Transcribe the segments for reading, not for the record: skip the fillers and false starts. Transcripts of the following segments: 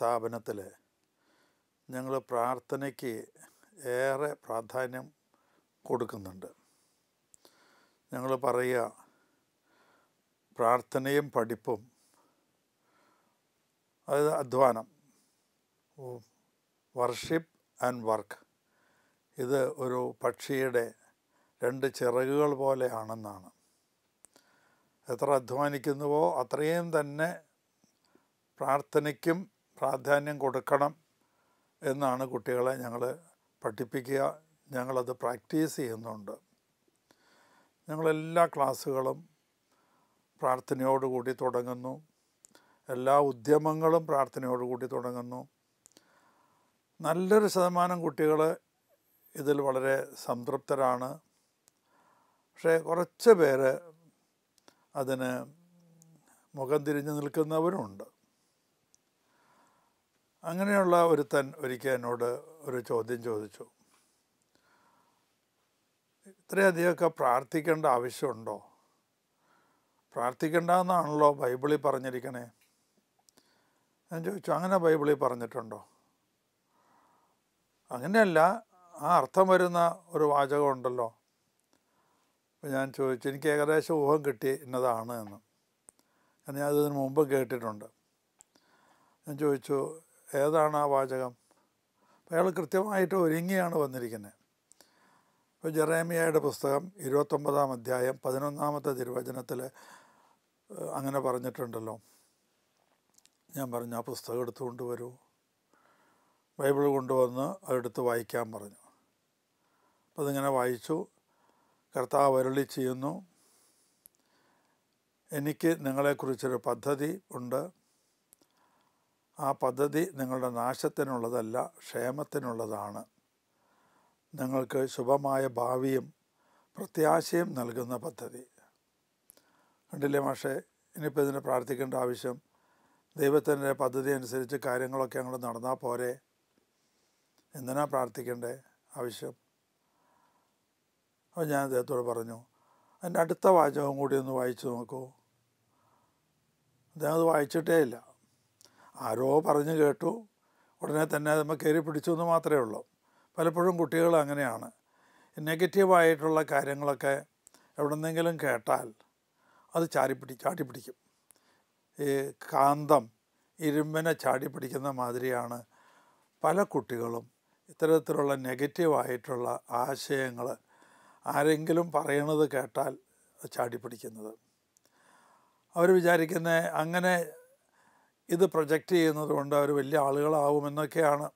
സ്ഥാപനത്തിൽ ഞങ്ങൾ പ്രാർത്ഥനയ്ക്ക് ഏറെ പ്രാധാന്യം കൊടുക്കുന്നുണ്ട്. ഞങ്ങൾ പറയുക, പ്രാർത്ഥനയും പഠിപ്പും, അതായത് അധ്വാനം, വർഷിപ്പ് ആൻഡ് വർക്ക്, ഇത് ഒരു പക്ഷിയുടെ രണ്ട് ചിറകുകൾ പോലെയാണെന്നാണ്. എത്ര അധ്വാനിക്കുന്നുവോ അത്രയും തന്നെ പ്രാർത്ഥനയ്ക്കും പ്രാധാന്യം കൊടുക്കണം എന്നാണ് കുട്ടികളെ ഞങ്ങൾ പഠിപ്പിക്കുക. ഞങ്ങളത് പ്രാക്ടീസ് ചെയ്യുന്നുണ്ട്. ഞങ്ങളെല്ലാ ക്ലാസ്സുകളും പ്രാർത്ഥനയോടുകൂടി തുടങ്ങുന്നു. എല്ലാ ഉദ്യമങ്ങളും പ്രാർത്ഥനയോടുകൂടി തുടങ്ങുന്നു. നല്ലൊരു ശതമാനം കുട്ടികൾ ഇതിൽ വളരെ സംതൃപ്തരാണ്. പക്ഷേ കുറച്ച് പേര് അതിന് മുഖം തിരിഞ്ഞു നിൽക്കുന്നവരുമുണ്ട്. അങ്ങനെയുള്ള ഒരുത്തൻ ഒരിക്കൽ എന്നോട് ഒരു ചോദ്യം ചോദിച്ചു, ഇത്രയധികമൊക്കെ പ്രാർത്ഥിക്കേണ്ട ആവശ്യമുണ്ടോ? പ്രാർത്ഥിക്കേണ്ടെന്നാണല്ലോ ബൈബിളിൽ പറഞ്ഞിരിക്കണേ. ഞാൻ ചോദിച്ചു, അങ്ങനെ ബൈബിളിൽ പറഞ്ഞിട്ടുണ്ടോ? അങ്ങനെയല്ല, ആ അർത്ഥം വരുന്ന ഒരു വാചകം ഉണ്ടല്ലോ. അപ്പോൾ ഞാൻ ചോദിച്ചു, എനിക്ക് ഏകദേശം ഊഹം കിട്ടി ഇന്നതാണ് എന്ന്. ഞാൻ അതിന് മുമ്പ് കേട്ടിട്ടുണ്ട്. ഞാൻ ചോദിച്ചു, ഏതാണ് ആ വാചകം? അപ്പോൾ അയാൾ കൃത്യമായിട്ട് ഒരുങ്ങിയാണ് വന്നിരിക്കുന്നത്. ഇപ്പോൾ ജെറേമിയായുടെ പുസ്തകം 29-ാം അധ്യായം 11-ാമത്തെ തിരുവചനത്തിൽ അങ്ങനെ പറഞ്ഞിട്ടുണ്ടല്ലോ. ഞാൻ പറഞ്ഞു, ആ പുസ്തകം എടുത്തുകൊണ്ട് വരൂ. ബൈബിൾ കൊണ്ടുവന്ന് അതെടുത്ത് വായിക്കാൻ പറഞ്ഞു. അപ്പോൾ അതിങ്ങനെ വായിച്ചു. കർത്താവ് അരുളി ചെയ്യുന്നു, എനിക്ക് നിങ്ങളെക്കുറിച്ചൊരു പദ്ധതി ഉണ്ട്. ആ പദ്ധതി നിങ്ങളുടെ നാശത്തിനുള്ളതല്ല, ക്ഷേമത്തിനുള്ളതാണ്. നിങ്ങൾക്ക് ശുഭമായ ഭാവിയും പ്രത്യാശയും നൽകുന്ന പദ്ധതി. കണ്ടില്ലേ മാഷേ, ഇനിയിപ്പോൾ ഇതിന് പ്രാർത്ഥിക്കേണ്ട ആവശ്യം, ദൈവത്തിൻ്റെ പദ്ധതി അനുസരിച്ച് കാര്യങ്ങളൊക്കെ അങ്ങോട്ട് നടന്നാൽ പോരെ, എന്തിനാ പ്രാർത്ഥിക്കേണ്ടേ ആവശ്യം? അപ്പോൾ ഞാൻ അദ്ദേഹത്തോട് പറഞ്ഞു, അതിൻ്റെ അടുത്ത വാചകം കൂടി ഒന്ന് വായിച്ചു നോക്കൂ. അദ്ദേഹം അത് വായിച്ചിട്ടേ ഇല്ല. ആരോ പറഞ്ഞു കേട്ടു, ഉടനെ തന്നെ അതുമ്പോൾ കയറി പിടിച്ചു എന്ന് മാത്രമേ ഉള്ളൂ. പലപ്പോഴും കുട്ടികൾ അങ്ങനെയാണ്. നെഗറ്റീവായിട്ടുള്ള കാര്യങ്ങളൊക്കെ എവിടെന്നെങ്കിലും കേട്ടാൽ അത് ചാടിപ്പിടിക്കും. ഈ കാന്തം ഇരുമ്പിനെ ചാടിപ്പിടിക്കുന്ന മാതിരിയാണ് പല കുട്ടികളും ഇത്തരത്തിലുള്ള നെഗറ്റീവായിട്ടുള്ള ആശയങ്ങൾ ആരെങ്കിലും പറയണത് കേട്ടാൽ ചാടിപ്പിടിക്കുന്നത്. അവർ വിചാരിക്കുന്ന അങ്ങനെ ഇത് പ്രൊജക്റ്റ് ചെയ്യുന്നത് കൊണ്ട് അവർ വലിയ ആളുകളാവുമെന്നൊക്കെയാണ്.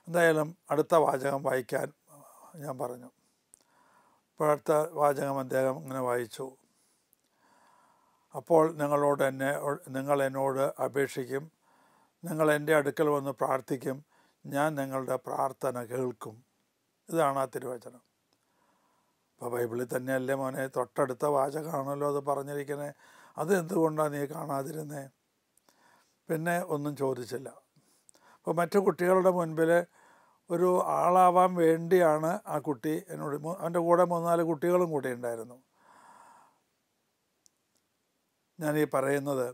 എന്തായാലും അടുത്ത വാചകം വായിക്കാൻ ഞാൻ പറഞ്ഞു. ഇപ്പോൾ അടുത്ത വാചകം അദ്ദേഹം ഇങ്ങനെ വായിച്ചു. അപ്പോൾ നിങ്ങൾ എന്നോട് അപേക്ഷിക്കും, നിങ്ങൾ എൻ്റെ അടുക്കൽ വന്ന് പ്രാർത്ഥിക്കും, ഞാൻ നിങ്ങളുടെ പ്രാർത്ഥന കേൾക്കും. ഇതാണ് ആ തിരുവചനം. അപ്പോൾ ബൈബിളിൽ തന്നെയല്ലേ മോനെ, തൊട്ടടുത്ത വാചകമാണല്ലോ അത് പറഞ്ഞിരിക്കുന്നത്. അത് എന്തുകൊണ്ടാണ് നീ കാണാതിരുന്നേ? പിന്നെ ഒന്നും ചോദിച്ചില്ല. അപ്പോൾ മറ്റു കുട്ടികളുടെ മുൻപിൽ ഒരു ആളാവാൻ വേണ്ടിയാണ് ആ കുട്ടി എന്നോട്, അവൻ്റെ കൂടെ 3-4 കുട്ടികളും കൂടെ ഉണ്ടായിരുന്നു. ഞാനീ പറയുന്നത്,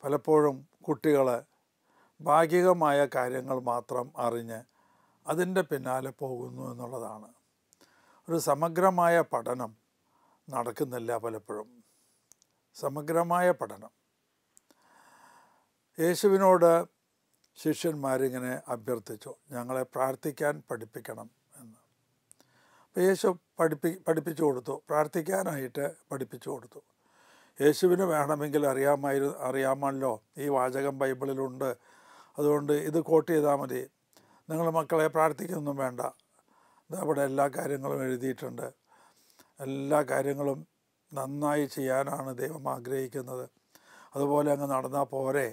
പലപ്പോഴും കുട്ടികൾ ഭാഗികമായ കാര്യങ്ങൾ മാത്രം അറിഞ്ഞ് അതിൻ്റെ പിന്നാലെ പോകുന്നു എന്നുള്ളതാണ്. ഒരു സമഗ്രമായ പഠനം നടക്കുന്നില്ല പലപ്പോഴും. സമഗ്രമായ പഠനം. യേശുവിനോട് ശിഷ്യന്മാരിങ്ങനെ അഭ്യർത്ഥിച്ചു, ഞങ്ങളെ പ്രാർത്ഥിക്കാൻ പഠിപ്പിക്കണം എന്ന്. അപ്പോൾ യേശു പഠിപ്പിച്ചു കൊടുത്തു, പ്രാർത്ഥിക്കാനായിട്ട് പഠിപ്പിച്ചു കൊടുത്തു. യേശുവിന് വേണമെങ്കിൽ അറിയാമല്ലോ ഈ വാചകം ബൈബിളിലുണ്ട്, അതുകൊണ്ട് ഇത് കോട്ട് ചെയ്താൽ മതി, നിങ്ങൾ മക്കളെ പ്രാർത്ഥിക്കൊന്നും വേണ്ട, ഇതവിടെ എല്ലാ കാര്യങ്ങളും എഴുതിയിട്ടുണ്ട്, എല്ലാ കാര്യങ്ങളും നന്നായി ചെയ്യാനാണ് ദൈവം ആഗ്രഹിക്കുന്നത്, അതുപോലെ അങ്ങ് നടന്നാൽ പോരെ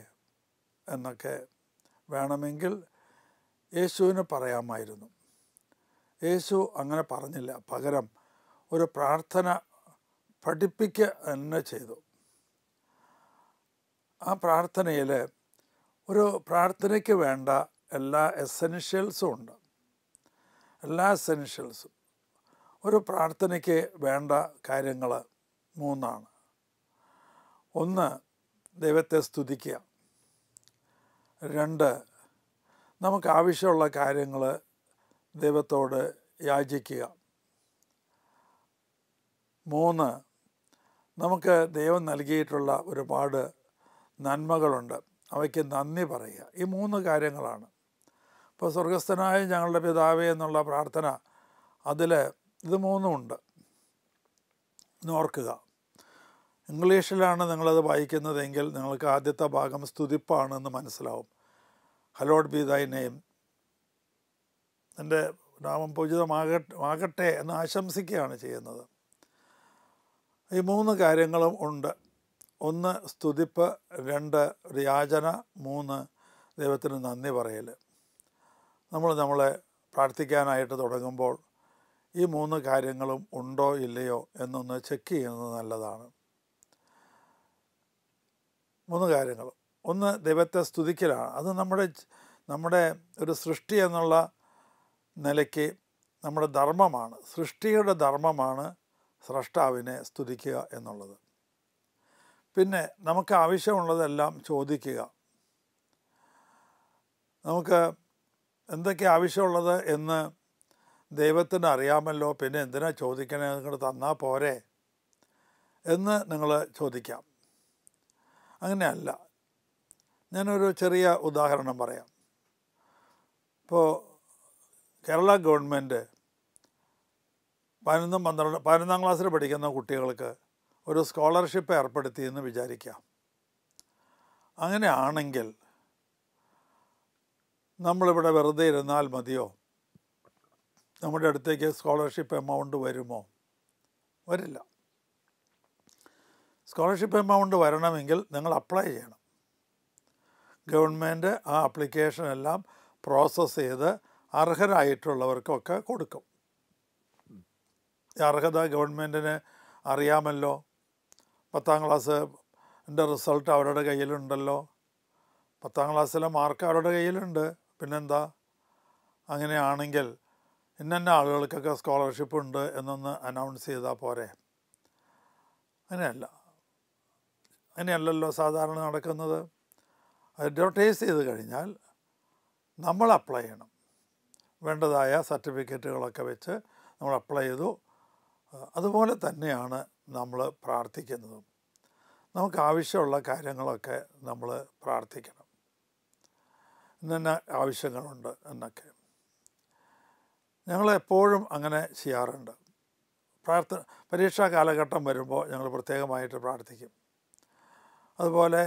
എന്നൊക്കെ വേണമെങ്കിൽ യേശുവിന് പറയാമായിരുന്നു. യേശു അങ്ങനെ പറഞ്ഞില്ല. പകരം ഒരു പ്രാർത്ഥന പഠിപ്പിക്കുക തന്നെ ചെയ്തു. ആ പ്രാർത്ഥനയിൽ ഒരു പ്രാർത്ഥനയ്ക്ക് വേണ്ട എല്ലാ എസെൻഷ്യൽസും ഉണ്ട്. എല്ലാ എസെൻഷ്യൽസും. ഒരു പ്രാർത്ഥനയ്ക്ക് വേണ്ട കാര്യങ്ങൾ 3. 1, ദൈവത്തെ സ്തുതിക്കുക. 2, നമുക്ക് ആവശ്യമുള്ള കാര്യങ്ങൾ ദൈവത്തോട് യാചിക്കുക. 3, നമുക്ക് ദൈവം നൽകിയിട്ടുള്ള ഒരുപാട് നന്മകളുണ്ട്, അവയ്ക്ക് നന്ദി പറയുക. ഈ 3 കാര്യങ്ങളാണ്. ഇപ്പോൾ സ്വർഗസ്ഥനായ ഞങ്ങളുടെ പിതാവേ എന്നുള്ള പ്രാർത്ഥന, അതിൽ ഇത് 3 ഉണ്ട് എന്ന് ഓർക്കുക. ഇംഗ്ലീഷിലാണ് നിങ്ങളത് വായിക്കുന്നതെങ്കിൽ നിങ്ങൾക്ക് ആദ്യത്തെ ഭാഗം സ്തുതിപ്പാണെന്ന് മനസ്സിലാവും. ഹലോഡ് ബി ദൈ നെയിം, എൻ്റെ നാമം പൂജിതമാകട്ടെ എന്ന് ആശംസിക്കുകയാണ് ചെയ്യുന്നത്. ഈ 3 കാര്യങ്ങളും ഉണ്ട്. 1 സ്തുതിപ്പ്, 2 യാചന, 3 ദൈവത്തിന് നന്ദി പറയൽ. നമ്മളെ പ്രാർത്ഥിക്കാനായിട്ട് തുടങ്ങുമ്പോൾ ഈ 3 കാര്യങ്ങളും ഉണ്ടോ ഇല്ലയോ എന്നൊന്ന് ചെക്ക് ചെയ്യുന്നത് നല്ലതാണ്. 3 കാര്യങ്ങളും. 1 ദൈവത്തെ സ്തുതിക്കലാണ്. അത് നമ്മുടെ ഒരു സൃഷ്ടി എന്നുള്ള നിലയ്ക്ക് നമ്മുടെ ധർമ്മമാണ്. സൃഷ്ടിയുടെ ധർമ്മമാണ് സ്രഷ്ടാവിനെ സ്തുതിക്കുക എന്നുള്ളത്. പിന്നെ നമുക്ക് ആവശ്യമുള്ളതെല്ലാം ചോദിക്കുക. നമുക്ക് എന്തൊക്കെ ആവശ്യമുള്ളത് എന്ന് ദൈവത്തിന് അറിയാമല്ലോ, പിന്നെ എന്തിനാ ചോദിക്കണേ, നിങ്ങൾ തന്നാൽ പോരെ എന്ന് നിങ്ങൾ ചോദിക്കാം. അങ്ങനെയല്ല. ഞാനൊരു ചെറിയ ഉദാഹരണം പറയാം. ഇപ്പോൾ കേരള ഗവൺമെൻറ് 11-12 ക്ലാസ്സിൽ പഠിക്കുന്ന കുട്ടികൾക്ക് ഒരു സ്കോളർഷിപ്പ് ഏർപ്പെടുത്തിയെന്ന് വിചാരിക്കാം. അങ്ങനെയാണെങ്കിൽ നമ്മളിവിടെ വെറുതെ ഇരുന്നാൽ മതിയോ? നമ്മുടെ അടുത്തേക്ക് സ്കോളർഷിപ്പ് എമൗണ്ട് വരുമോ? വരില്ല. സ്കോളർഷിപ്പ് എമൗണ്ട് വരണമെങ്കിൽ നിങ്ങൾ അപ്ലൈ ചെയ്യണം. ഗവൺമെൻറ് ആ ആപ്ലിക്കേഷനെല്ലാം പ്രോസസ്സ് ചെയ്ത് അർഹരായിട്ടുള്ളവർക്കൊക്കെ കൊടുക്കും. ഈ അർഹത ഗവൺമെൻറ്റിന് അറിയാമല്ലോ. 10ാം ക്ലാസ്സിൻ്റെ റിസൾട്ട് അവരുടെ കയ്യിലുണ്ടല്ലോ. 10ാം ക്ലാസ്സിലെ മാർക്ക് അവരുടെ കയ്യിലുണ്ട്. പിന്നെന്താ? അങ്ങനെയാണെങ്കിൽ ഇന്ന ആളുകൾക്കൊക്കെ സ്കോളർഷിപ്പ് ഉണ്ട് എന്നൊന്ന് അനൗൺസ് ചെയ്താൽ പോരെ? അങ്ങനെയല്ലല്ലോ സാധാരണ നടക്കുന്നത്. അഡ്വർട്ടൈസ് ചെയ്ത് കഴിഞ്ഞാൽ നമ്മൾ അപ്ലൈ ചെയ്യണം. വേണ്ടതായ സർട്ടിഫിക്കറ്റുകളൊക്കെ വെച്ച് നമ്മൾ അപ്ലൈ ചെയ്തു. അതുപോലെ തന്നെയാണ് നമ്മൾ പ്രാർത്ഥിക്കുന്നതും. നമുക്ക് ആവശ്യമുള്ള കാര്യങ്ങളൊക്കെ നമ്മൾ പ്രാർത്ഥിക്കണം. ഇന്ന ആവശ്യങ്ങളുണ്ട് എന്നൊക്കെ ഞങ്ങളെപ്പോഴും അങ്ങനെ ചെയ്യാറുണ്ട്. പരീക്ഷാ കാലഘട്ടം വരുമ്പോൾ ഞങ്ങൾ പ്രത്യേകമായിട്ട് പ്രാർത്ഥിക്കും. അതുപോലെ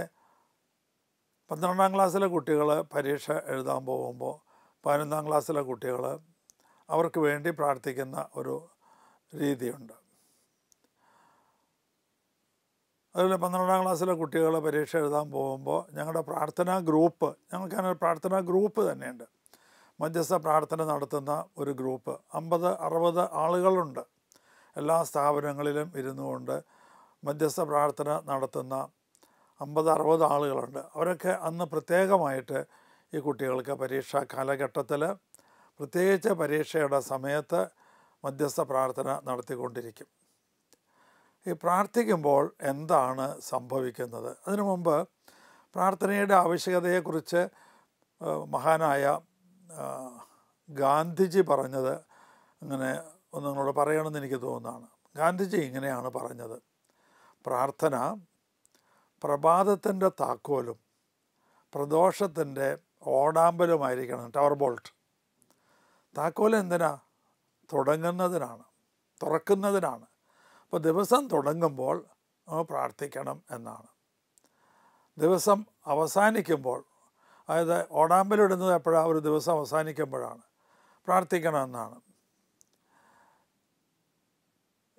12ാം ക്ലാസ്സിലെ കുട്ടികൾ പരീക്ഷ എഴുതാൻ പോകുമ്പോൾ 11ാം ക്ലാസ്സിലെ കുട്ടികൾ അവർക്ക് വേണ്ടി പ്രാർത്ഥിക്കുന്ന ഒരു രീതിയുണ്ട്. അതുപോലെ 12ാം ക്ലാസ്സിലെ കുട്ടികൾ പരീക്ഷ എഴുതാൻ പോകുമ്പോൾ ഞങ്ങളുടെ പ്രാർത്ഥനാ ഗ്രൂപ്പ്, ഞങ്ങൾക്കങ്ങനെ പ്രാർത്ഥനാ ഗ്രൂപ്പ് തന്നെയുണ്ട്. മധ്യസ്ഥ പ്രാർത്ഥന നടത്തുന്ന ഒരു ഗ്രൂപ്പ് 50-60 ആളുകളുണ്ട്. എല്ലാ സ്ഥാപനങ്ങളിലും ഇരുന്നു കൊണ്ട് മധ്യസ്ഥ പ്രാർത്ഥന നടത്തുന്ന 50-60 ആളുകളുണ്ട്. അവരൊക്കെ അന്ന് പ്രത്യേകമായിട്ട് ഈ കുട്ടികൾക്ക് പരീക്ഷാ കാലഘട്ടത്തിൽ, പ്രത്യേകിച്ച് പരീക്ഷയുടെ സമയത്ത് മധ്യസ്ഥ പ്രാർത്ഥന നടത്തിക്കൊണ്ടിരിക്കും. ഈ പ്രാർത്ഥിക്കുമ്പോൾ എന്താണ് സംഭവിക്കുന്നത്? അതിനു മുമ്പ് പ്രാർത്ഥനയുടെ ആവശ്യകതയെക്കുറിച്ച് മഹാനായ ഗാന്ധിജി പറഞ്ഞത് ഇങ്ങനെ ഒന്ന് നിങ്ങളോട് പറയണമെന്ന് എനിക്ക് തോന്നുന്നതാണ്. ഗാന്ധിജി ഇങ്ങനെയാണ് പറഞ്ഞത്: പ്രാർത്ഥന പ്രഭാതത്തിൻ്റെ താക്കോലും പ്രദോഷത്തിൻ്റെ ഓടാമ്പലുമായിരിക്കണം. Tower bolt. താക്കോൽ എന്തിനാ? തുടങ്ങുന്നതിനാണ്, തുറക്കുന്നതിനാണ്. അപ്പോൾ ദിവസം തുടങ്ങുമ്പോൾ പ്രാർത്ഥിക്കണം എന്നാണ്. ദിവസം അവസാനിക്കുമ്പോൾ, അതായത് ഓടാമ്പലിടുന്നത് എപ്പോഴാണ്? ഒരു ദിവസം അവസാനിക്കുമ്പോഴാണ്. പ്രാർത്ഥിക്കണം എന്നാണ്.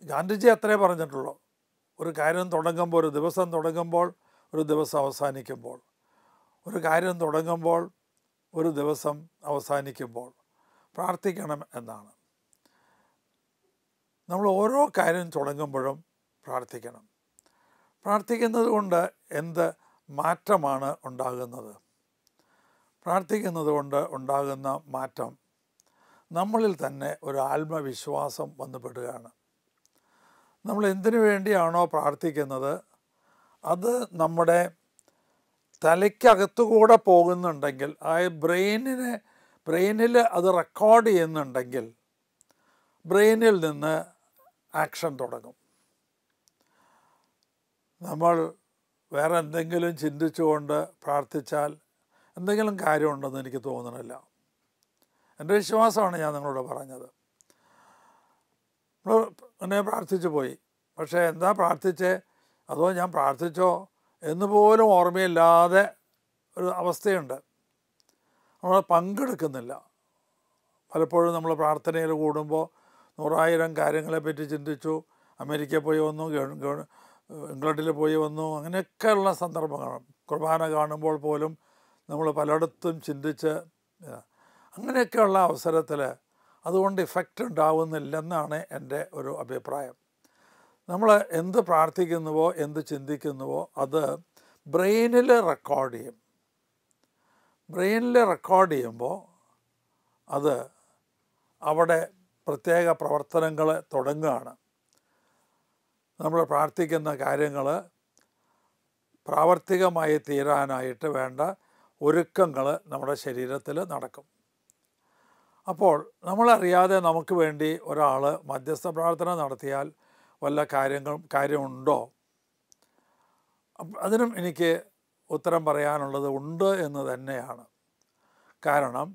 ഗാന്ധിജി അത്രേ പറഞ്ഞിട്ടുള്ളൂ. ഒരു കാര്യം തുടങ്ങുമ്പോൾ, ഒരു ദിവസം തുടങ്ങുമ്പോൾ, ഒരു ദിവസം അവസാനിക്കുമ്പോൾ, ഒരു കാര്യം തുടങ്ങുമ്പോൾ, ഒരു ദിവസം അവസാനിക്കുമ്പോൾ പ്രാർത്ഥിക്കണം എന്നാണ്. നമ്മൾ ഓരോ കാര്യം തുടങ്ങുമ്പോഴും പ്രാർത്ഥിക്കണം. പ്രാർത്ഥിക്കുന്നത് കൊണ്ട് എന്ത് മാറ്റമാണ് ഉണ്ടാകുന്നത്? പ്രാർത്ഥിക്കുന്നത് കൊണ്ട് ഉണ്ടാകുന്ന മാറ്റം നമ്മളിൽ തന്നെ ഒരു ആത്മവിശ്വാസം വന്നുപെടുകയാണ്. നമ്മൾ എന്തിനു വേണ്ടിയാണോ പ്രാർത്ഥിക്കുന്നത് അത് നമ്മുടെ തലയ്ക്കകത്തുകൂടെ പോകുന്നുണ്ടെങ്കിൽ, ആ ബ്രെയിനിൽ അത് റെക്കോർഡ് ചെയ്യുന്നുണ്ടെങ്കിൽ ബ്രെയിനിൽ നിന്ന് ആക്ഷൻ തുടങ്ങും. നമ്മൾ വേറെ എന്തെങ്കിലും ചിന്തിച്ചുകൊണ്ട് പ്രാർത്ഥിച്ചാൽ എന്തെങ്കിലും കാര്യമുണ്ടെന്ന് എനിക്ക് തോന്നണില്ല. എൻ്റെ വിശ്വാസമാണ് ഞാൻ നിങ്ങളോട് പറഞ്ഞത്. നമ്മൾ എന്നെ പ്രാർത്ഥിച്ചു പോയി, പക്ഷേ എന്താ പ്രാർത്ഥിച്ചേ, അതോ ഞാൻ പ്രാർത്ഥിച്ചോ എന്ന് പോലും ഓർമ്മയില്ലാതെ ഒരു അവസ്ഥയുണ്ട്. നമ്മൾ പങ്കെടുക്കുന്നില്ല. പലപ്പോഴും നമ്മൾ പ്രാർത്ഥനയിൽ കൂടുമ്പോൾ 100,000 കാര്യങ്ങളെപ്പറ്റി ചിന്തിച്ചു, അമേരിക്കയിൽ പോയി വന്നു, ഇംഗ്ലണ്ടിൽ പോയി വന്നു, അങ്ങനെയൊക്കെയുള്ള സന്ദർഭങ്ങളാണ്. കുർബാന കാണുമ്പോൾ പോലും നമ്മൾ പലയിടത്തും ചിന്തിച്ച്, അങ്ങനെയൊക്കെയുള്ള അവസരത്തിൽ അതുകൊണ്ട് ഇഫക്റ്റ് ഉണ്ടാവുന്നില്ലെന്നാണ് എൻ്റെ ഒരു അഭിപ്രായം. നമ്മൾ എന്ത് പ്രാർത്ഥിക്കുന്നുവോ എന്ത് ചിന്തിക്കുന്നുവോ അത് ബ്രെയിനിൽ റെക്കോർഡ് ചെയ്യും. ബ്രെയിനിൽ റെക്കോർഡ് ചെയ്യുമ്പോൾ അത് അവിടെ പ്രത്യേക പ്രവർത്തനങ്ങൾ തുടങ്ങുകയാണ്. നമ്മൾ പ്രാർത്ഥിക്കുന്ന കാര്യങ്ങൾ പ്രാവർത്തികമായി തീരാനായിട്ട് വേണ്ട ഒരുക്കങ്ങൾ നമ്മുടെ ശരീരത്തിൽ നടക്കും. അപ്പോൾ നമ്മളറിയാതെ നമുക്ക് വേണ്ടി ഒരാൾ മധ്യസ്ഥ പ്രാർത്ഥന നടത്തിയാൽ വല്ല കാര്യമുണ്ടോ? അതിനും എനിക്ക് ഉത്തരം പറയാനുള്ളത് ഉണ്ട് എന്ന് തന്നെയാണ്. കാരണം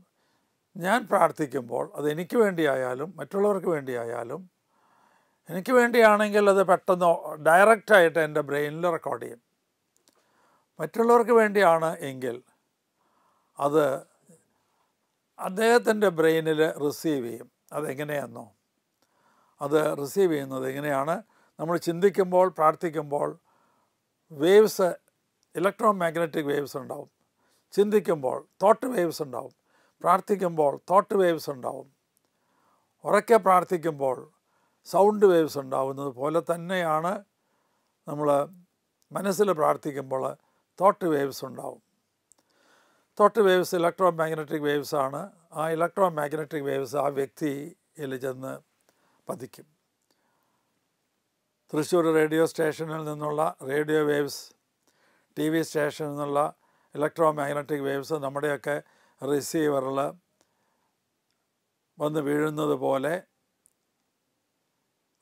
ഞാൻ പ്രാർത്ഥിക്കുമ്പോൾ അത് എനിക്ക് വേണ്ടിയായാലും മറ്റുള്ളവർക്ക് വേണ്ടിയായാലും, എനിക്ക് വേണ്ടിയാണെങ്കിൽ അത് പെട്ടെന്ന് ഡയറക്റ്റായിട്ട് എൻ്റെ ബ്രെയിനിൽ റെക്കോർഡ് ചെയ്യും. മറ്റുള്ളവർക്ക് വേണ്ടിയാണ് എങ്കിൽ അത് അദ്ദേഹത്തിൻ്റെ ബ്രെയിനിൽ റിസീവ് ചെയ്യും. അതെങ്ങനെയെന്നോ, അത് റിസീവ് ചെയ്യുന്നത് എങ്ങനെയാണ്? നമ്മൾ ചിന്തിക്കുമ്പോൾ പ്രാർത്ഥിക്കുമ്പോൾ വേവ്സ്, ഇലക്ട്രോ മാഗ്നറ്റിക് വേവ്സ് ഉണ്ടാവും. ചിന്തിക്കുമ്പോൾ തോട്ട് വേവ്സ് ഉണ്ടാവും. പ്രാർത്ഥിക്കുമ്പോൾ തോട്ട് വേവ്സ് ഉണ്ടാവും. ഉറക്കെ പ്രാർത്ഥിക്കുമ്പോൾ സൗണ്ട് വേവ്സ് ഉണ്ടാവുന്നത് പോലെ തന്നെയാണ് നമ്മൾ മനസ്സിൽ പ്രാർത്ഥിക്കുമ്പോൾ തോട്ട് വേവ്സ് ഉണ്ടാവും. തോട്ട് വേവ്സ് ഇലക്ട്രോ മാഗ്നറ്റിക് വേവ്സാണ്. ആ ഇലക്ട്രോ മാഗ്നറ്റിക് വേവ്സ് ആ വ്യക്തിയിൽ ചെന്ന് പതിക്കും. തൃശ്ശൂർ റേഡിയോ സ്റ്റേഷനിൽ നിന്നുള്ള റേഡിയോ വേവ്സ്, ടി വി സ്റ്റേഷനിൽ നിന്നുള്ള ഇലക്ട്രോ മാഗ്നറ്റിക് വേവ്സ് നമ്മുടെയൊക്കെ റിസീവറിൽ വന്ന് വീഴുന്നത് പോലെ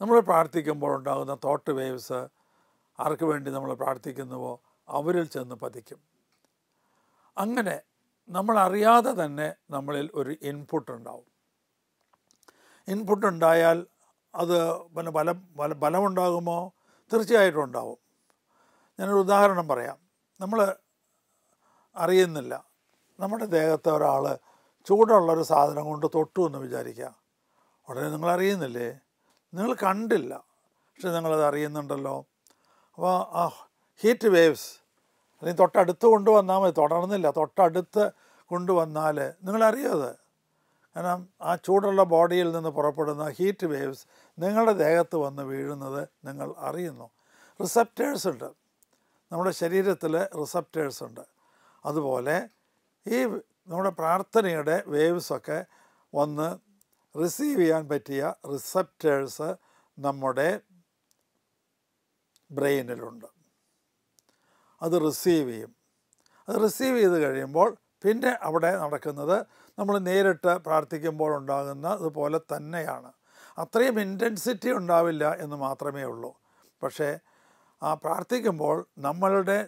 നമ്മൾ പ്രാർത്ഥിക്കുമ്പോൾ ഉണ്ടാകുന്ന തോട്ട് വേവ്സ് ആർക്ക് വേണ്ടി നമ്മൾ പ്രാർത്ഥിക്കുന്നുവോ അവരിൽ ചെന്ന് പതിക്കും. അങ്ങനെ നമ്മളറിയാതെ തന്നെ നമ്മളിൽ ഒരു ഇൻപുട്ട് ഉണ്ടാവും. ഇൻപുട്ട് ഉണ്ടായാൽ അത് പിന്നെ ബലമുണ്ടാകുമോ? തീർച്ചയായിട്ടും ഉണ്ടാവും. ഞാനൊരു ഉദാഹരണം പറയാം. നമ്മൾ അറിയുന്നില്ല, നമ്മുടെ ദേഹത്തെ ഒരാൾ ചൂടുള്ളൊരു സാധനം കൊണ്ട് തൊട്ടു എന്ന് വിചാരിക്കുക. ഉടനെ നിങ്ങൾ അറിയുന്നില്ലേ? നിങ്ങൾ കണ്ടില്ല, പക്ഷെ നിങ്ങളത് അറിയുന്നുണ്ടല്ലോ. അപ്പോൾ ആ ഹീറ്റ് വേവ്സ് അല്ലെങ്കിൽ തൊട്ടടുത്ത് കൊണ്ടുവന്നാൽ മതി, തുടർന്നില്ല, തൊട്ടടുത്ത് കൊണ്ടുവന്നാൽ നിങ്ങളറിയത്. കാരണം ആ ചൂടുള്ള ബോഡിയിൽ നിന്ന് പുറപ്പെടുന്ന ഹീറ്റ് വേവ്സ് നിങ്ങളുടെ ദേഹത്ത് വന്ന് വീഴുന്നത് നിങ്ങൾ അറിയുന്നു. റിസപ്റ്റേഴ്സ് ഉണ്ട്, നമ്മുടെ ശരീരത്തിൽ റിസപ്റ്റേഴ്സ് ഉണ്ട്. അതുപോലെ ഈ നമ്മുടെ പ്രാർത്ഥനയുടെ വേവ്സൊക്കെ വന്ന് റിസീവ് ചെയ്യാൻ പറ്റിയ റിസപ്റ്റേഴ്സ് നമ്മുടെ ബ്രെയിനിലുണ്ട്. അത് റിസീവ് ചെയ്യും. അത് റിസീവ് ചെയ്ത് കഴിയുമ്പോൾ പിന്നെ അവിടെ നടക്കുന്നത് നമ്മൾ നേരിട്ട് പ്രാർത്ഥിക്കുമ്പോൾ ഉണ്ടാകുന്ന അതുപോലെ തന്നെയാണ്. അത്രയും ഇൻറ്റൻസിറ്റി ഉണ്ടാവില്ല എന്ന് മാത്രമേ ഉള്ളൂ. പക്ഷേ ആ പ്രാർത്ഥിക്കുമ്പോൾ നമ്മളുടെ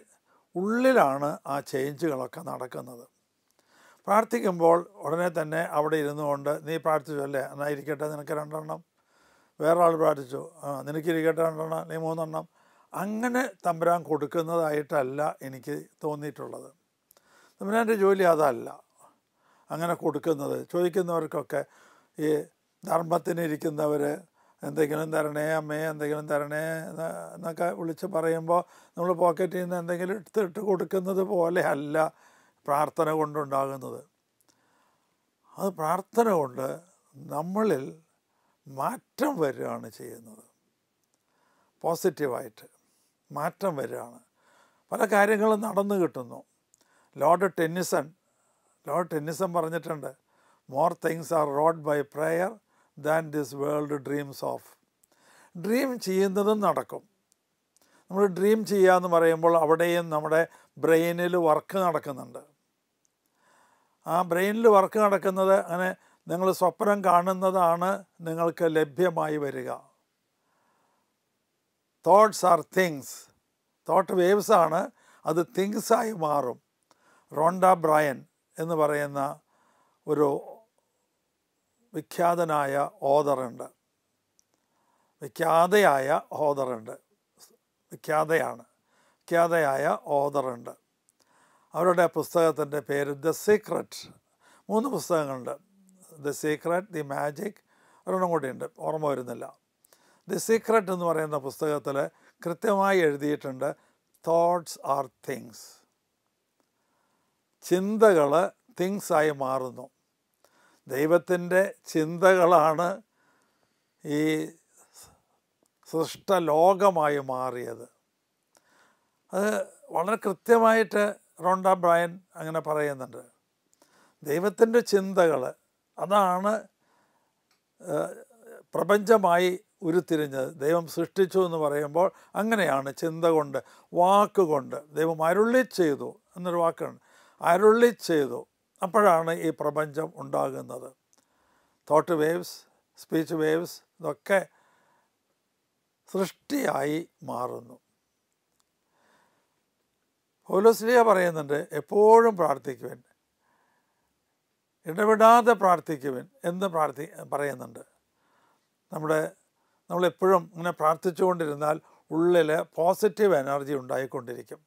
ഉള്ളിലാണ് ആ ചേഞ്ചുകളൊക്കെ നടക്കുന്നത്. പ്രാർത്ഥിക്കുമ്പോൾ ഉടനെ തന്നെ അവിടെ ഇരുന്നു കൊണ്ട് നീ പ്രാർത്ഥിച്ചു അല്ലേ, എന്നായിരിക്കട്ടെ നിനക്ക് 2 എണ്ണം, വേറെ ആൾ പ്രാർത്ഥിച്ചു, നിനക്കിരിക്കട്ടെ 2 എണ്ണം, നീ 3 എണ്ണം, അങ്ങനെ തമ്പുരാൻ കൊടുക്കുന്നതായിട്ടല്ല എനിക്ക് തോന്നിയിട്ടുള്ളത്. തമ്പുരാൻ്റെ ജോലി അതല്ല അങ്ങനെ കൊടുക്കുന്നത്. ചോദിക്കുന്നവർക്കൊക്കെ ഈ ധർമ്മത്തിനിരിക്കുന്നവർ എന്തെങ്കിലും തരണേ അമ്മേ, എന്തെങ്കിലും തരണേ എന്നൊക്കെ വിളിച്ച് പറയുമ്പോൾ നമ്മൾ പോക്കറ്റിൽ നിന്ന് എന്തെങ്കിലും എടുത്തിട്ട് കൊടുക്കുന്നത് പോലെ അല്ല പ്രാർത്ഥന കൊണ്ടുണ്ടാകുന്നത്. അത് പ്രാർത്ഥന കൊണ്ട് നമ്മളിൽ മാറ്റം വരികയാണ് ചെയ്യുന്നത്. പോസിറ്റീവായിട്ട് മാറ്റം വരികയാണ്. പല കാര്യങ്ങളും നടന്നു കിട്ടുന്നു. ലോർഡ് ടെന്നിസൺ പറഞ്ഞിട്ടുണ്ട്, more things are wrought by prayer than this world dreams of. Dream ചെയ്യുന്നതും നടക്കും. നമ്മൾ ഡ്രീം ചെയ്യുക എന്ന് പറയുമ്പോൾ അവിടെയും നമ്മുടെ ബ്രെയിനിൽ വർക്ക് നടക്കുന്നുണ്ട്. ആ ബ്രെയിനിൽ വർക്ക് നടക്കുന്നത് അങ്ങനെ നിങ്ങൾ സ്വപ്നം കാണുന്നതാണ് നിങ്ങൾക്ക് ലഭ്യമായി വരിക. Thoughts are things. തോട്ട് വേവ്സാണ്, അത് തിങ്സായി മാറും. റോണ്ട ബ്രയൻ എന്ന് പറയുന്ന ഒരു വിഖ്യാതയായ ഓതറുണ്ട്. വിഖ്യാതയായ ഓതറുണ്ട്. അവരുടെ പുസ്തകത്തിൻ്റെ പേര് ദ സീക്രട്ട്. 3 പുസ്തകങ്ങളുണ്ട്. ദ സീക്രട്ട്, ദി മാജിക്, ഒരെണ്ണം കൂടിയുണ്ട്, ഓർമ്മ വരുന്നില്ല. ദി സീക്രട്ട് എന്ന് പറയുന്ന പുസ്തകത്തിൽ കൃത്യമായി എഴുതിയിട്ടുണ്ട്, തോട്ട്സ് ആർ തിങ്സ്. ചിന്തകൾ തിങ്സായി മാറുന്നു. ദൈവത്തിൻ്റെ ചിന്തകളാണ് ഈ സൃഷ്ടലോകമായി മാറിയത്. അത് വളരെ കൃത്യമായിട്ട് റോണ്ട ബ്രയൻ അങ്ങനെ പറയുന്നുണ്ട്. ദൈവത്തിൻ്റെ ചിന്തകൾ അതാണ് പ്രപഞ്ചമായി ഉരുത്തിരിഞ്ഞത്. ദൈവം സൃഷ്ടിച്ചു എന്ന് പറയുമ്പോൾ അങ്ങനെയാണ്, ചിന്ത കൊണ്ട്, വാക്കുകൊണ്ട്. ദൈവം അരുളി ചെയ്തു എന്നൊരു വാക്കാണ്, അരുളി ചെയ്തു. അപ്പോഴാണ് ഈ പ്രപഞ്ചം ഉണ്ടാകുന്നത്. തോട്ട് വേവ്സ്, സ്പീച്ച് വേവ്സ്, ഇതൊക്കെ സൃഷ്ടിയായി മാറുന്നു. പൗലോസ്ലീഹ പറയുന്നുണ്ട്, എപ്പോഴും പ്രാർത്ഥിക്കുവിൻ, ഇടപെടാതെ പ്രാർത്ഥിക്കുവിൻ എന്ന് പറയുന്നുണ്ട്. നമ്മളെപ്പോഴും ഇങ്ങനെ പ്രാർത്ഥിച്ചുകൊണ്ടിരുന്നാൽ ഉള്ളിൽ പോസിറ്റീവ് എനർജി ഉണ്ടായിക്കൊണ്ടിരിക്കും.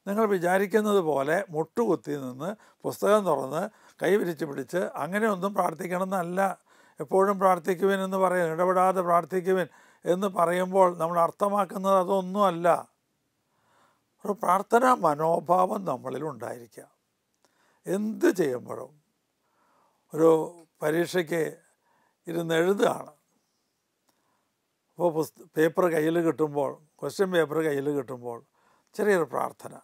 നിങ്ങൾ വിചാരിക്കുന്നത് പോലെ മുട്ടുകുത്തി നിന്ന് പുസ്തകം തുറന്ന് കൈ വിരിച്ച് പിടിച്ച് അങ്ങനെയൊന്നും പ്രാർത്ഥിക്കണമെന്നല്ല. എപ്പോഴും പ്രാർത്ഥിക്കുവിൻ എന്ന് പറയും, ഇടപെടാതെ പ്രാർത്ഥിക്കുവിൻ എന്ന് പറയുമ്പോൾ നമ്മൾ അർത്ഥമാക്കുന്നത് അതൊന്നുമല്ല. ഒരു പ്രാർത്ഥനാ മനോഭാവം നമ്മളിൽ ഉണ്ടായിരിക്കുക. എന്ത് ചെയ്യുമ്പോഴും ഒരു പരീക്ഷയ്ക്ക് ഇരുന്ന് എഴുതുകയാണ്. അപ്പോൾ പേപ്പർ കയ്യിൽ കിട്ടുമ്പോൾ, ക്വസ്റ്റ്യൻ പേപ്പർ കയ്യിൽ കിട്ടുമ്പോൾ ചെറിയൊരു പ്രാർത്ഥന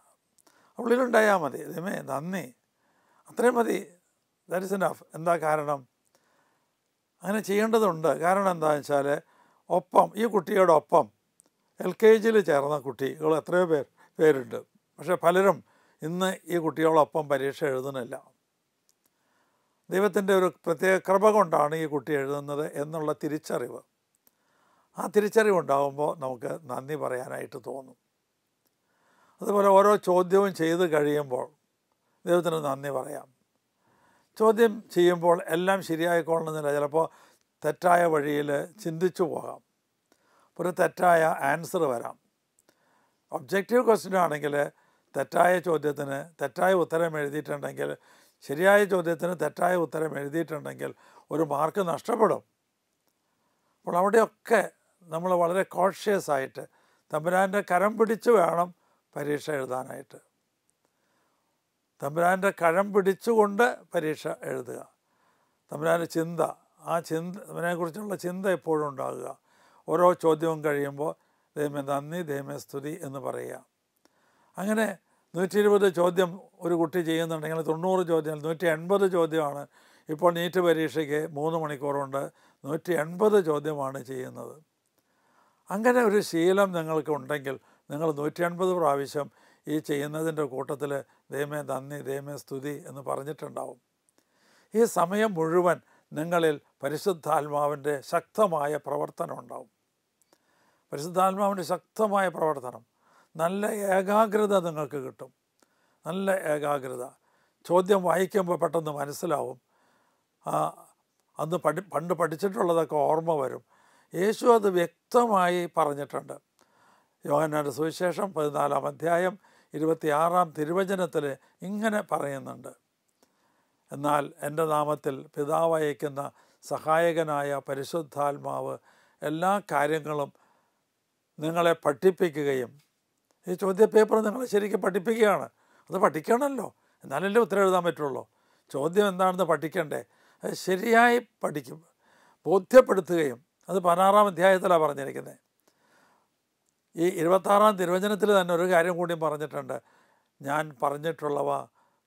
ഉള്ളിലുണ്ടായാൽ മതി. ദൈവമേ നന്ദി, അത്രയും മതി, ദാറ്റ് ഇസ് എനഫ്. എന്താ കാരണം? അങ്ങനെ ചെയ്യേണ്ടതുണ്ട്. കാരണം എന്താണെന്ന് വെച്ചാൽ, ഒപ്പം ഈ കുട്ടിയോടൊപ്പം LKG ചേർന്ന കുട്ടികൾ എത്രയോ പേരുണ്ട്. പക്ഷെ പലരും ഇന്ന് ഈ കുട്ടികളൊപ്പം പരീക്ഷ എഴുതുന്നില്ല. ദൈവത്തിൻ്റെ ഒരു പ്രത്യേക കൃപ കൊണ്ടാണ് ഈ കുട്ടി എഴുതുന്നത് എന്നുള്ള തിരിച്ചറിവ്. ആ തിരിച്ചറിവുണ്ടാകുമ്പോൾ നമുക്ക് നന്ദി പറയാനായിട്ട് തോന്നും. അതുപോലെ ഓരോ ചോദ്യവും ചെയ്ത് കഴിയുമ്പോൾ ദൈവത്തിന് നന്ദി പറയാം. ചോദ്യം ചെയ്യുമ്പോൾ എല്ലാം ശരിയായിക്കൊള്ളണമെന്നില്ല. ചിലപ്പോൾ തെറ്റായ വഴിയിൽ ചിന്തിച്ചു പോകാം, ഒരു തെറ്റായ ആൻസർ വരാം. ഒബ്ജക്റ്റീവ് ക്വസ്റ്റ്യൻ ആണെങ്കിൽ തെറ്റായ ചോദ്യത്തിന് തെറ്റായ ഉത്തരം എഴുതിയിട്ടുണ്ടെങ്കിൽ, ശരിയായ ചോദ്യത്തിന് തെറ്റായ ഉത്തരം എഴുതിയിട്ടുണ്ടെങ്കിൽ ഒരു മാർക്ക് നഷ്ടപ്പെടും. അപ്പോൾ അവിടെയൊക്കെ നമ്മൾ വളരെ കോഷ്യസ് ആയിട്ട് തമ്പുരാൻ്റെ കരം പിടിച്ച് വേണം പരീക്ഷ എഴുതാനായിട്ട്. തമ്പുരാൻ്റെ കരം പിടിച്ചുകൊണ്ട് പരീക്ഷ എഴുതുക. തമ്പുരാൻ്റെ ചിന്ത, ആ അതിനെക്കുറിച്ചുള്ള ചിന്ത എപ്പോഴും ഉണ്ടാകുക. ഓരോ ചോദ്യവും കഴിയുമ്പോൾ ദൈവമേ നന്ദി, ദൈവമേ സ്തുതി എന്ന് പറയുക. അങ്ങനെ 120 ചോദ്യം ഒരു കുട്ടി ചെയ്യുന്നുണ്ടെങ്കിൽ 90 ചോദ്യം, 180 ചോദ്യമാണ്. ഇപ്പോൾ നീറ്റ് പരീക്ഷയ്ക്ക് 3 മണിക്കൂർ കൊണ്ട് 180 ചോദ്യമാണ് ചെയ്യുന്നത്. അങ്ങനെ ഒരു ശീലം നിങ്ങൾക്ക് ഉണ്ടെങ്കിൽ നിങ്ങൾ 180 പ്രാവശ്യം ഈ ചെയ്യുന്നതിൻ്റെ കൂട്ടത്തിൽ ദൈവമേ നന്ദി, ദൈവമേ സ്തുതി എന്ന് പറഞ്ഞിട്ടുണ്ടാവും. ഈ സമയം മുഴുവൻ നിങ്ങളിൽ പരിശുദ്ധാത്മാവിൻ്റെ ശക്തമായ പ്രവർത്തനം ഉണ്ടാവും. പരിശുദ്ധാത്മാവിൻ്റെ ശക്തമായ പ്രവർത്തനം, നല്ല ഏകാഗ്രത നിങ്ങൾക്ക് കിട്ടും. നല്ല ഏകാഗ്രത. ചോദ്യം വായിക്കുമ്പോൾ പെട്ടെന്ന് മനസ്സിലാവും. അന്ന് പണ്ട് പഠിച്ചിട്ടുള്ളതൊക്കെ ഓർമ്മ വരും. യേശു അത് വ്യക്തമായി പറഞ്ഞിട്ടുണ്ട്. യോഹന്നാന്റെ സുവിശേഷം 14-ാം അധ്യായം 26-ാം തിരുവചനത്തിൽ ഇങ്ങനെ പറയുന്നുണ്ട്, എന്നാൽ എൻ്റെ നാമത്തിൽ പിതാവ് അയക്കുന്ന സഹായകനായ പരിശുദ്ധാത്മാവ് എല്ലാ കാര്യങ്ങളും നിങ്ങളെ പഠിപ്പിക്കുകയും. ഈ ചോദ്യപേപ്പർ നിങ്ങളെ ശരിക്കും പഠിപ്പിക്കുകയാണ്. അത് പഠിക്കണമല്ലോ, എന്നാലല്ലേ ഉത്തരം എഴുതാൻ പറ്റുള്ളൂ. ചോദ്യം എന്താണെന്ന് പഠിക്കണ്ടേ, അത് ശരിയായി പഠിക്കും, ബോധ്യപ്പെടുത്തുകയും. അത് 16-ാം അധ്യായത്തിലാണ് പറഞ്ഞിരിക്കുന്നത്. ഈ 26-ാം തിരുവചനത്തിൽ തന്നെ ഒരു കാര്യം കൂടി പറഞ്ഞിട്ടുണ്ട്, ഞാൻ പറഞ്ഞിട്ടുള്ളവ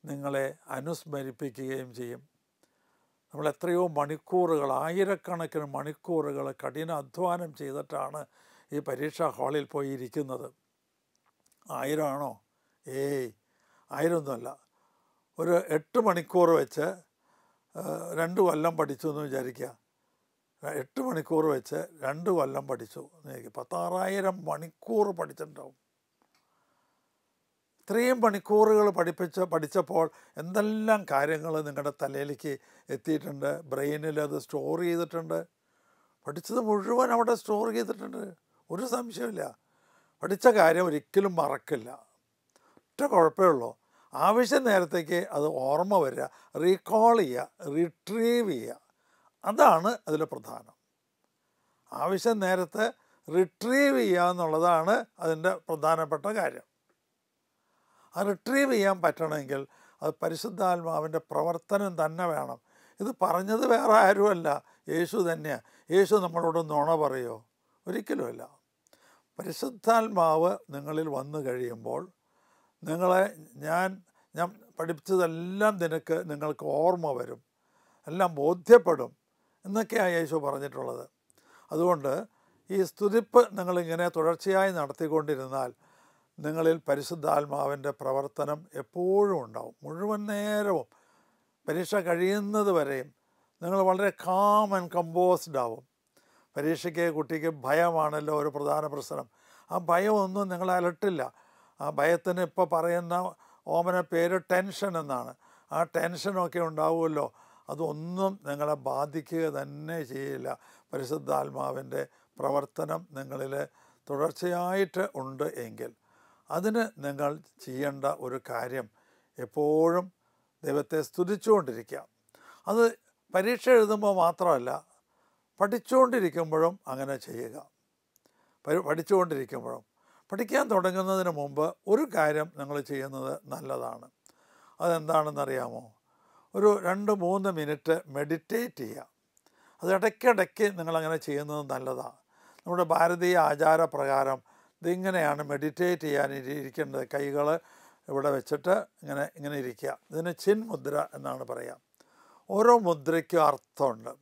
നിങ്ങളെ അനുസ്മരിപ്പിക്കുകയും ചെയ്യും. നമ്മൾ എത്രയോ മണിക്കൂറുകൾ, ആയിരക്കണക്കിന് മണിക്കൂറുകൾ കഠിന അധ്വാനം ചെയ്തിട്ടാണ് ഈ പരീക്ഷാ ഹാളിൽ പോയിരിക്കുന്നത്. 1000 ആണോ? ഏയ്, 1000 ഒന്നുമല്ല. ഒരു 8 മണിക്കൂർ വെച്ച് 2 കൊല്ലം പഠിച്ചു എന്ന് വിചാരിക്കുക. 8 മണിക്കൂർ വെച്ച് 2 കൊല്ലം പഠിച്ചു. 16,000 മണിക്കൂർ പഠിച്ചിട്ടുണ്ടാവും. ഇത്രയും മണിക്കൂറുകൾ പഠിച്ചപ്പോൾ എന്തെല്ലാം കാര്യങ്ങൾ നിങ്ങളുടെ തലയിലേക്ക് എത്തിയിട്ടുണ്ട്, ബ്രെയിനിൽ അത് സ്റ്റോർ ചെയ്തിട്ടുണ്ട്. പഠിച്ചത് മുഴുവൻ അവിടെ സ്റ്റോർ ചെയ്തിട്ടുണ്ട്, ഒരു സംശയമില്ല. പഠിച്ച കാര്യം ഒരിക്കലും മറക്കില്ല. ഒറ്റ കുഴപ്പമേ ഉള്ളൂ, ആവശ്യം നേരത്തേക്ക് അത് ഓർമ്മ വരിക, റീകോൾ ചെയ്യുക, റിട്രീവ് ചെയ്യുക. അതാണ് അതിൽ പ്രധാനം. ആവശ്യം നേരത്തെ റിട്രീവ് ചെയ്യുക എന്നുള്ളതാണ് അതിൻ്റെ പ്രധാനപ്പെട്ട കാര്യം. ആ റിട്രീവ് ചെയ്യാൻ പറ്റണമെങ്കിൽ അത് പരിശുദ്ധാത്മാവിൻ്റെ പ്രവർത്തനം തന്നെ വേണം. ഇത് പറഞ്ഞത് വേറെ ആരുമല്ല, യേശു തന്നെയാണ്. യേശു നമ്മളോട് നുണ പറയുമോ? ഒരിക്കലുമല്ല. പരിശുദ്ധാത്മാവ് നിങ്ങളിൽ വന്നു കഴിയുമ്പോൾ നിങ്ങളെ ഞാൻ പഠിപ്പിച്ചതെല്ലാം നിങ്ങൾക്ക് ഓർമ്മ വരും, എല്ലാം ബോധ്യപ്പെടും എന്നൊക്കെയാണ് യേശു പറഞ്ഞിട്ടുള്ളത്. അതുകൊണ്ട് ഈ സ്തുതിപ്പ് നിങ്ങളിങ്ങനെ തുടർച്ചയായി നടത്തിക്കൊണ്ടിരുന്നാൽ നിങ്ങളിൽ പരിശുദ്ധാത്മാവിൻ്റെ പ്രവർത്തനം എപ്പോഴും ഉണ്ടാവും. മുഴുവൻ നേരവും പരീക്ഷ കഴിയുന്നത് വരെയും നിങ്ങൾ വളരെ കാം ആൻഡ് കമ്പോസ്ഡ് ആവും. പരീക്ഷയ്ക്ക് കുട്ടിക്ക് ഭയമാണല്ലോ ഒരു പ്രധാന പ്രശ്നം. ആ ഭയമൊന്നും നിങ്ങളെ അലട്ടില്ല. ആ ഭയത്തിന് ഇപ്പോൾ പറയുന്ന ഓമന പേര് ടെൻഷൻ എന്നാണ്. ആ ടെൻഷനൊക്കെ ഉണ്ടാവുമല്ലോ, അതൊന്നും നിങ്ങളെ ബാധിക്കുക തന്നെ ചെയ്യില്ല. പരിശുദ്ധാത്മാവിൻ്റെ പ്രവർത്തനം നിങ്ങളിൽ തുടർച്ചയായിട്ട് ഉണ്ട് എങ്കിൽ അതിന് നിങ്ങൾ ചെയ്യേണ്ട ഒരു കാര്യം എപ്പോഴും ദൈവത്തെ സ്തുതിച്ചുകൊണ്ടിരിക്കുക. അത് പരീക്ഷ എഴുതുമ്പോൾ മാത്രമല്ല, പഠിച്ചുകൊണ്ടിരിക്കുമ്പോഴും അങ്ങനെ ചെയ്യുക. പഠിച്ചുകൊണ്ടിരിക്കുമ്പോഴും പഠിക്കാൻ തുടങ്ങുന്നതിന് മുമ്പ് ഒരു കാര്യം നിങ്ങൾ ചെയ്യുന്നത് നല്ലതാണ്. അതെന്താണെന്നറിയാമോ? ഒരു 2-3 മിനിറ്റ് മെഡിറ്റേറ്റ് ചെയ്യുക. അത് ഇടയ്ക്കിടയ്ക്ക് നിങ്ങളങ്ങനെ ചെയ്യുന്നത് നല്ലതാണ്. നമ്മുടെ ഭാരതീയ ആചാരപ്രകാരം ഇതിങ്ങനെയാണ് മെഡിറ്റേറ്റ് ചെയ്യാൻ ഇരിക്കേണ്ടത്. കൈകൾ ഇവിടെ വെച്ചിട്ട് ഇങ്ങനെ ഇരിക്കുക. ഇതിന് ചിൻ മുദ്ര എന്നാണ് പറയുക. ഓരോ മുദ്രയ്ക്കും അർത്ഥമുണ്ട്,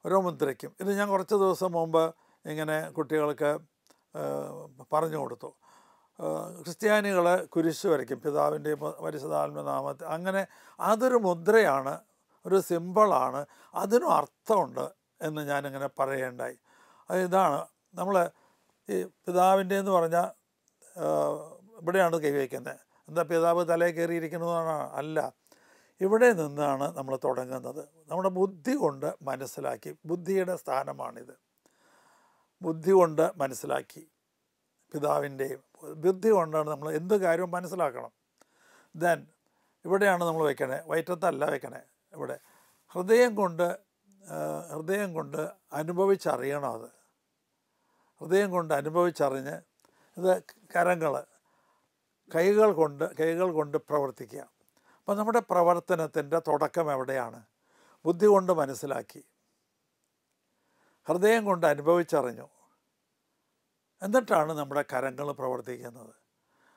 ഓരോ മുദ്രയ്ക്കും. ഇത് ഞാൻ കുറച്ച് ദിവസം മുമ്പ് ഇങ്ങനെ കുട്ടികൾക്ക് പറഞ്ഞു കൊടുത്തു. ക്രിസ്ത്യാനികൾ കുരിശ് വരയ്ക്കും, പിതാവിൻ്റെയും പരിശുദ്ധാത്മനാമത്തിൽ. അങ്ങനെ അതൊരു മുദ്രയാണ്, ഒരു സിമ്പിളാണ്, അതിനും അർത്ഥമുണ്ട് എന്ന് ഞാനിങ്ങനെ പറയേണ്ടായി. അത് ഇതാണ്, നമ്മൾ ഈ പിതാവിൻ്റെ എന്ന് പറഞ്ഞാൽ ഇവിടെയാണ് കൈവയ്ക്കുന്നത്. എന്താ പിതാവ് തലയിൽ കയറിയിരിക്കുന്നതാണ്? അല്ല, ഇവിടെ നിന്നാണ് നമ്മൾ തുടങ്ങുന്നത്. നമ്മുടെ ബുദ്ധി കൊണ്ട് മനസ്സിലാക്കി, ബുദ്ധിയുടെ സ്ഥാനമാണിത്. ബുദ്ധി കൊണ്ട് മനസ്സിലാക്കി, പിതാവിൻ്റെയും ബുദ്ധി കൊണ്ടാണ് നമ്മൾ എന്ത് കാര്യവും മനസ്സിലാക്കണം. ദെൻ ഇവിടെയാണ് നമ്മൾ വയ്ക്കണേ, വയറ്റത്തല്ല വയ്ക്കണേ, ഇവിടെ ഹൃദയം കൊണ്ട് അനുഭവിച്ചറിയണം. അത് ഹൃദയം കൊണ്ട് അനുഭവിച്ചറിഞ്ഞ് ഇത് കൈകൾ കൊണ്ട് പ്രവർത്തിക്കുക. അപ്പം നമ്മുടെ പ്രവർത്തനത്തിൻ്റെ തുടക്കം എവിടെയാണ്? ബുദ്ധി കൊണ്ട് മനസ്സിലാക്കി, ഹൃദയം കൊണ്ട് അനുഭവിച്ചറിഞ്ഞു, എന്നിട്ടാണ് നമ്മുടെ കരങ്ങൾ പ്രവർത്തിക്കുന്നത്.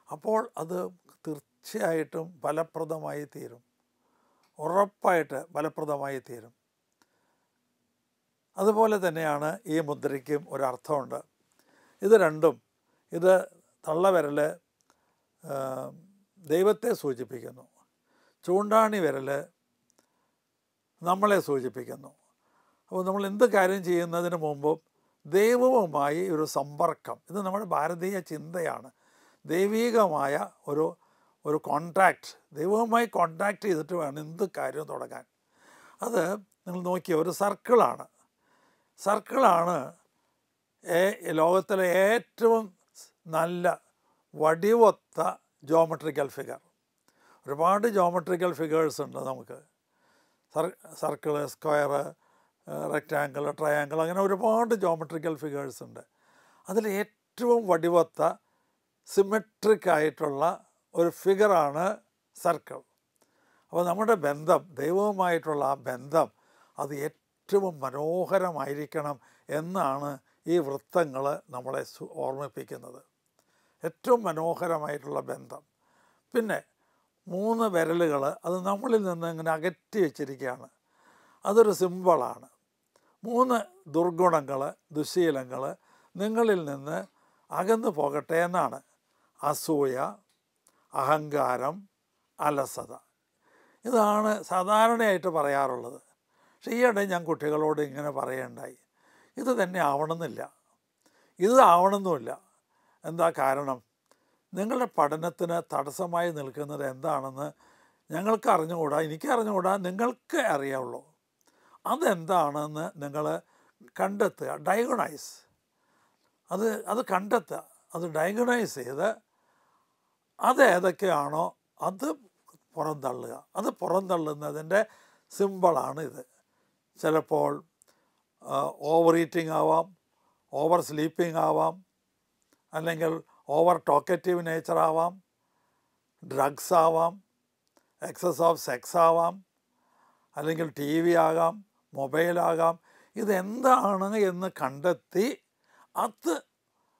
അപ്പോൾ അത് തീർച്ചയായിട്ടും ഫലപ്രദമായി തീരും, ഉറപ്പായിട്ട് ഫലപ്രദമായി തീരും. അതുപോലെ തന്നെയാണ് ഈ മുദ്രയ്ക്കും ഒരർത്ഥമുണ്ട്. ഇത് രണ്ടും, ഇത് തള്ളവിരൽ ദൈവത്തെ സൂചിപ്പിക്കുന്നു, ചൂണ്ടാണി വിരൽ നമ്മളെ സൂചിപ്പിക്കുന്നു. അപ്പോൾ നമ്മൾ എന്ത് കാര്യം ചെയ്യുന്നതിന് മുമ്പും ദൈവവുമായി ഒരു സമ്പർക്കം, ഇത് നമ്മുടെ ഭാരതീയ ചിന്തയാണ്. ദൈവീകമായ ഒരു കോൺടാക്റ്റ്, ദൈവവുമായി കോൺടാക്റ്റ് ചെയ്തിട്ട് വേണം എന്ത് കാര്യവും തുടങ്ങാൻ. അത് നിങ്ങൾ നോക്കിയ ഒരു സർക്കിളാണ് ലോകത്തിലെ ഏറ്റവും നല്ല വടിവൊത്ത ജോമെട്രിക്കൽ ഫിഗർ. ഒരുപാട് ജോമെട്രിക്കൽ ഫിഗേഴ്സ് ഉണ്ട് നമുക്ക്. സർക്കിള്, സ്ക്വയർ, റെക്റ്റാങ്കിൾ, ട്രയാങ്കിൾ, അങ്ങനെ ഒരുപാട് ജോമെട്രിക്കൽ ഫിഗേഴ്സ് ഉണ്ട്. അതിൽ ഏറ്റവും വടിവൊത്ത സിമെട്രിക് ആയിട്ടുള്ള ഒരു ഫിഗറാണ് സർക്കിൾ. അപ്പോൾ നമ്മുടെ ബന്ധം, ദൈവവുമായിട്ടുള്ള ആ ബന്ധം, അത് ഏറ്റവും മനോഹരമായിരിക്കണം എന്നാണ് ഈ വൃത്തങ്ങൾ നമ്മളെ ഓർമ്മിപ്പിക്കുന്നത്. ഏറ്റവും മനോഹരമായിട്ടുള്ള ബന്ധം. പിന്നെ 3 വിരലുകൾ, അത് നമ്മളിൽ നിന്ന് ഇങ്ങനെ അകറ്റി വെച്ചിരിക്കുകയാണ്. അതൊരു സിമ്പിളാണ്. 3 ദുർഗുണങ്ങൾ, ദുശീലങ്ങൾ നിങ്ങളിൽ നിന്ന് അകന്നു പോകട്ടെ എന്നാണ്. അസൂയ, അഹങ്കാരം, അലസത. ഇതാണ് സാധാരണയായിട്ട് പറയാറുള്ളത്. പക്ഷേ ഈയിടെ ഞാൻ കുട്ടികളോട് ഇങ്ങനെ പറയുകയുണ്ടായി, ഇത് തന്നെ ആവണമെന്നില്ല, ഇത് ആവണമെന്നുമില്ല. എന്താ കാരണം? നിങ്ങളുടെ പഠനത്തിന് തടസ്സമായി നിൽക്കുന്നത് എന്താണെന്ന് ഞങ്ങൾക്ക് അറിഞ്ഞുകൂടാ, എനിക്ക് അറിഞ്ഞുകൂടാ, നിങ്ങൾക്ക് അറിയാവുള്ളൂ. അതെന്താണെന്ന് നിങ്ങൾ കണ്ടെത്തുക, ഡയഗ്നൈസ്. അത് കണ്ടെത്തുക, അത് ഡയഗ്നൈസ് ചെയ്ത് അതേതൊക്കെയാണോ അത് പുറന്തള്ളുക. അത് പുറന്തള്ളുന്നതിൻ്റെ സിമ്പിളാണ് ഇത്. ചിലപ്പോൾ ഓവർ ഈറ്റിംഗ് ആവാം, ഓവർ സ്ലീപ്പിംഗ് ആവാം, അല്ലെങ്കിൽ ഓവർ ടോക്കറ്റീവ് നേച്ചർ ആവാം, ഡ്രഗ്സ് ആവാം, എക്സസ് ഓഫ് സെക്സ് ആവാം, അല്ലെങ്കിൽ ടി വി ആകാം, മൊബൈലാകാം. ഇതെന്താണ് എന്ന് കണ്ടെത്തി അത്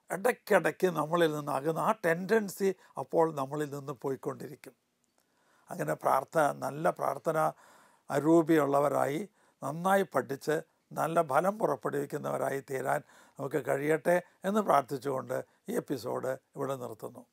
ഇടയ്ക്കിടയ്ക്ക് നമ്മളിൽ നിന്നാകുന്ന ആ ടെൻഡൻസി അപ്പോൾ നമ്മളിൽ നിന്ന് പോയിക്കൊണ്ടിരിക്കും. അങ്ങനെ നല്ല പ്രാർത്ഥന അരൂപിയുള്ളവരായി നന്നായി പഠിച്ച് നല്ല ഫലം പുറപ്പെടുവിക്കുന്നവരായി തീരാൻ നമുക്ക് കഴിയട്ടെ എന്ന് പ്രാർത്ഥിച്ചുകൊണ്ട് ഈ എപ്പിസോഡ് ഇവിടെ നിർത്തുന്നു.